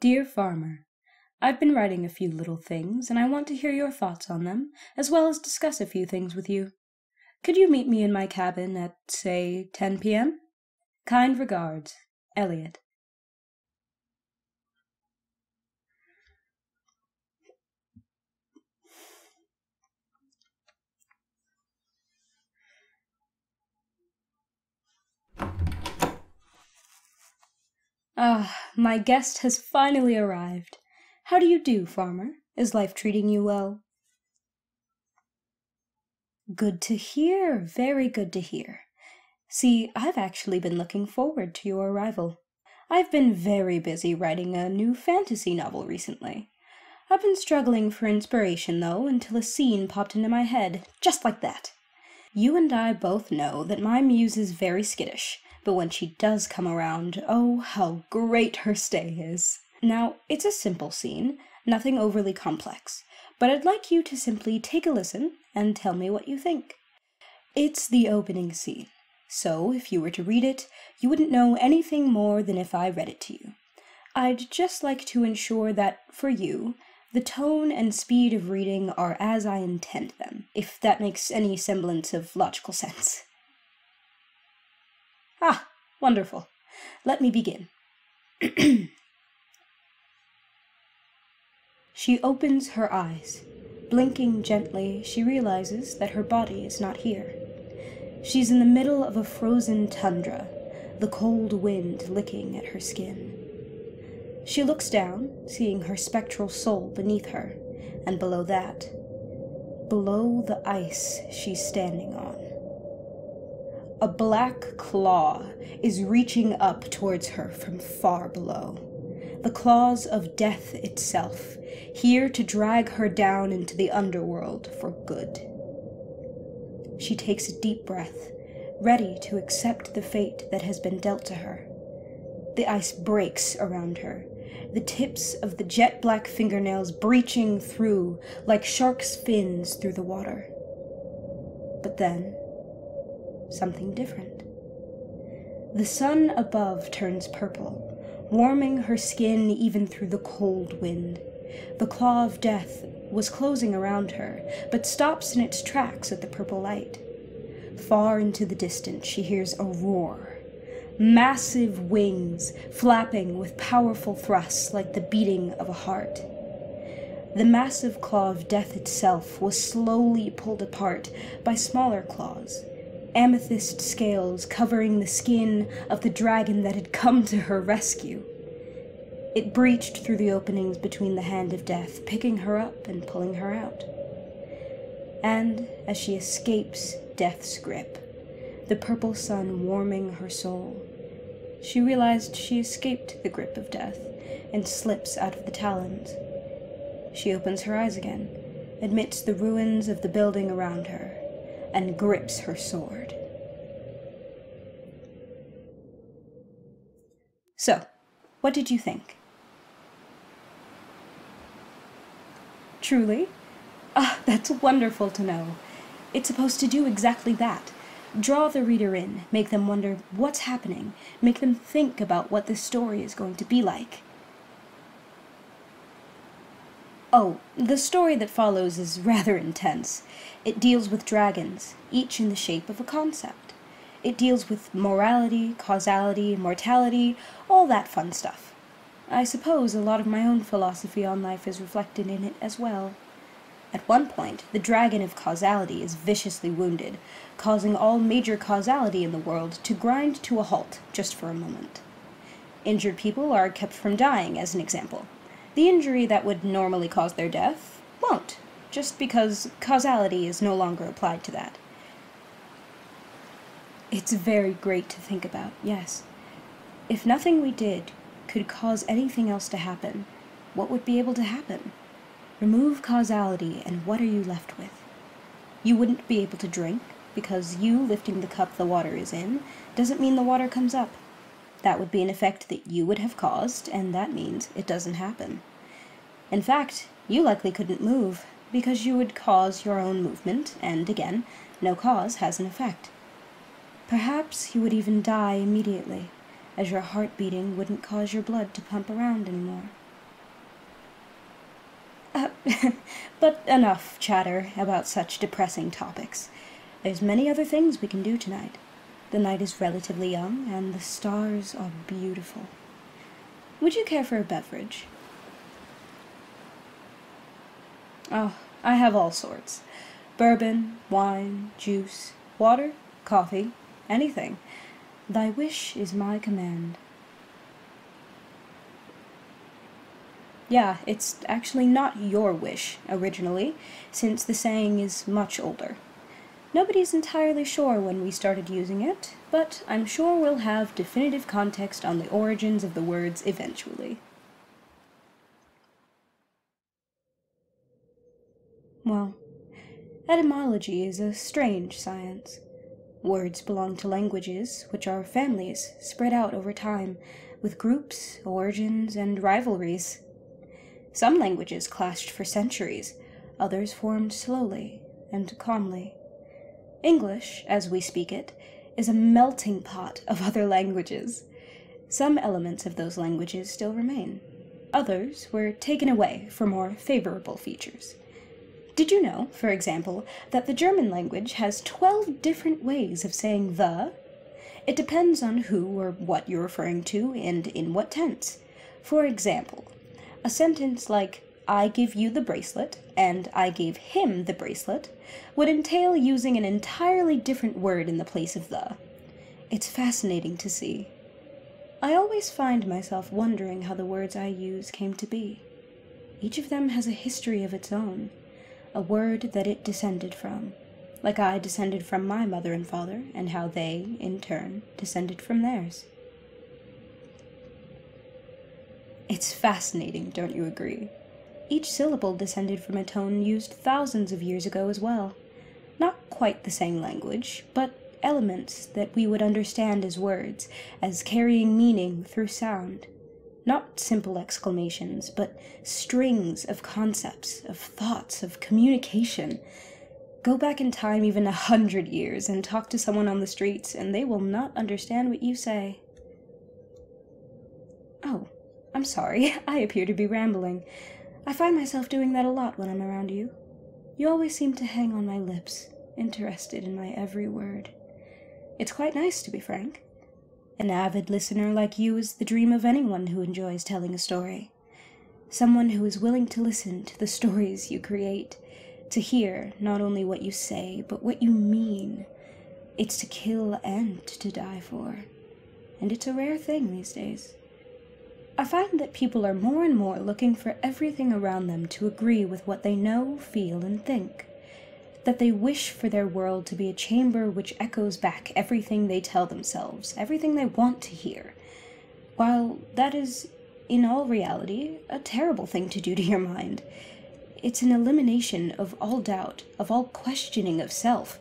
Dear Farmer, I've been writing a few little things, and I want to hear your thoughts on them, as well as discuss a few things with you. Could you meet me in my cabin at, say, 10 p.m.? Kind regards, Elliot. My guest has finally arrived. How do you do, Farmer? Is life treating you well? Good to hear, very good to hear. See, I've actually been looking forward to your arrival. I've been very busy writing a new fantasy novel recently. I've been struggling for inspiration, though, until a scene popped into my head, just like that. You and I both know that my muse is very skittish, but when she does come around, oh, how great her stay is. Now, it's a simple scene, nothing overly complex, but I'd like you to simply take a listen and tell me what you think. It's the opening scene, so if you were to read it, you wouldn't know anything more than if I read it to you. I'd just like to ensure that, for you, the tone and speed of reading are as I intend them, if that makes any semblance of logical sense. Ah, wonderful. Let me begin. She opens her eyes. Blinking gently, she realizes that her body is not here. She's in the middle of a frozen tundra, the cold wind licking at her skin. She looks down, seeing her spectral soul beneath her, and below that, below the ice she's standing on. A black claw is reaching up towards her from far below. The claws of death itself, here to drag her down into the underworld for good. She takes a deep breath, ready to accept the fate that has been dealt to her. The ice breaks around her, the tips of the jet-black fingernails breaching through like shark's fins through the water. But then, something different. The sun above turns purple, warming her skin even through the cold wind. The claw of death was closing around her, but stops in its tracks at the purple light. Far into the distance she hears a roar. Massive wings flapping with powerful thrusts like the beating of a heart. The massive claw of death itself was slowly pulled apart by smaller claws, amethyst scales covering the skin of the dragon that had come to her rescue. It breached through the openings between the hand of death, picking her up and pulling her out. And as she escapes death's grip, the purple sun warming her soul, she realized she escaped the grip of death and slips out of the talons. She opens her eyes again, amidst the ruins of the building around her, and grips her sword. So, what did you think? Truly? Ah, that's wonderful to know. It's supposed to do exactly that. Draw the reader in, make them wonder what's happening, make them think about what this story is going to be like. Oh, the story that follows is rather intense. It deals with dragons, each in the shape of a concept. It deals with morality, causality, mortality, all that fun stuff. I suppose a lot of my own philosophy on life is reflected in it as well. At one point, the dragon of causality is viciously wounded, causing all major causality in the world to grind to a halt just for a moment. Injured people are kept from dying, as an example. The injury that would normally cause their death won't, just because causality is no longer applied to that. It's very great to think about, yes. If nothing we did could cause anything else to happen, what would be able to happen? Remove causality, and what are you left with? You wouldn't be able to drink, because you lifting the cup the water is in doesn't mean the water comes up. That would be an effect that you would have caused, and that means it doesn't happen. In fact, you likely couldn't move, because you would cause your own movement, and again, no cause has an effect. Perhaps you would even die immediately, as your heart beating wouldn't cause your blood to pump around anymore. Uh, but enough chatter about such depressing topics. There's many other things we can do tonight. The night is relatively young, and the stars are beautiful. Would you care for a beverage? Oh, I have all sorts. Bourbon, wine, juice, water, coffee, anything. Thy wish is my command. Yeah, it's actually not your wish, originally, since the saying is much older. Nobody's entirely sure when we started using it, but I'm sure we'll have definitive context on the origins of the words eventually. Well, etymology is a strange science. Words belong to languages, which are families spread out over time, with groups, origins, and rivalries. Some languages clashed for centuries, others formed slowly and calmly. English, as we speak it, is a melting pot of other languages. Some elements of those languages still remain. Others were taken away for more favorable features. Did you know, for example, that the German language has 12 different ways of saying the? It depends on who or what you're referring to and in what tense. For example, a sentence like, I give you the bracelet, and I gave him the bracelet, would entail using an entirely different word in the place of the. It's fascinating to see. I always find myself wondering how the words I use came to be. Each of them has a history of its own, a word that it descended from, like I descended from my mother and father, and how they, in turn, descended from theirs. It's fascinating, don't you agree? Each syllable descended from a tone used thousands of years ago as well. Not quite the same language, but elements that we would understand as words, as carrying meaning through sound. Not simple exclamations, but strings of concepts, of thoughts, of communication. Go back in time even 100 years and talk to someone on the streets, and they will not understand what you say. Oh, I'm sorry, I appear to be rambling. I find myself doing that a lot when I'm around you. You always seem to hang on my lips, interested in my every word. It's quite nice, to be frank. An avid listener like you is the dream of anyone who enjoys telling a story. Someone who is willing to listen to the stories you create, to hear not only what you say, but what you mean. It's to kill and to die for. And it's a rare thing these days. I find that people are more and more looking for everything around them to agree with what they know, feel, and think. That they wish for their world to be a chamber which echoes back everything they tell themselves, everything they want to hear. While that is, in all reality, a terrible thing to do to your mind. It's an elimination of all doubt, of all questioning of self,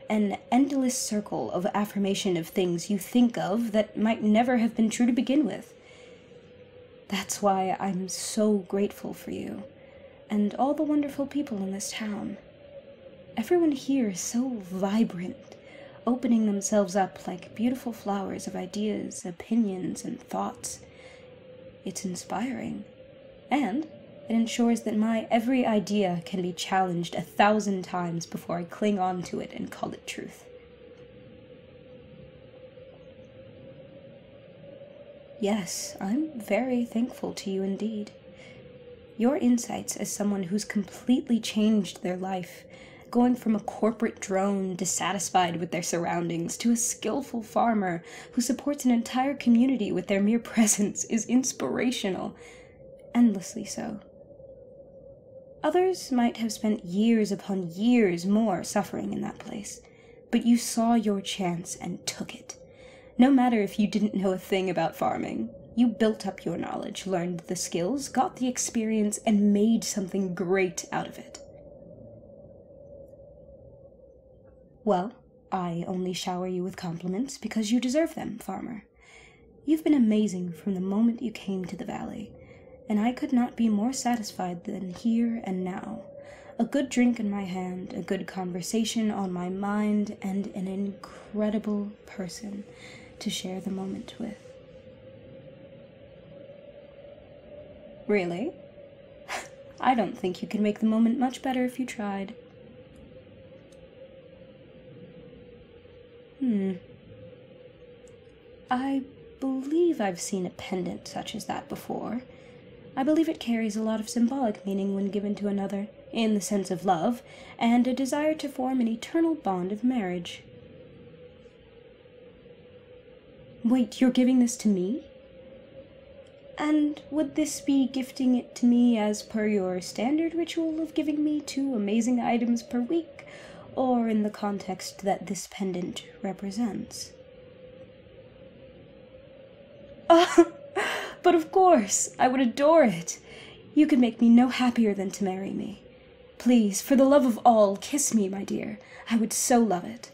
an endless circle of affirmation of things you think of that might never have been true to begin with. That's why I'm so grateful for you, and all the wonderful people in this town. Everyone here is so vibrant, opening themselves up like beautiful flowers of ideas, opinions, and thoughts. It's inspiring, and it ensures that my every idea can be challenged 1,000 times before I cling on to it and call it truth. Yes, I'm very thankful to you indeed. Your insights as someone who's completely changed their life, going from a corporate drone dissatisfied with their surroundings to a skillful farmer who supports an entire community with their mere presence, is inspirational, endlessly so. Others might have spent years upon years more suffering in that place, but you saw your chance and took it. No matter if you didn't know a thing about farming, you built up your knowledge, learned the skills, got the experience, and made something great out of it. Well, I only shower you with compliments because you deserve them, farmer. You've been amazing from the moment you came to the valley, and I could not be more satisfied than here and now. A good drink in my hand, a good conversation on my mind, and an incredible person to share the moment with. Really? I don't think you could make the moment much better if you tried. I believe I've seen a pendant such as that before. I believe it carries a lot of symbolic meaning when given to another, in the sense of love, and a desire to form an eternal bond of marriage. Wait, you're giving this to me? And would this be gifting it to me as per your standard ritual of giving me 2 amazing items per week, or in the context that this pendant represents? But of course, I would adore it. You could make me no happier than to marry me. Please, for the love of all, kiss me, my dear. I would so love it.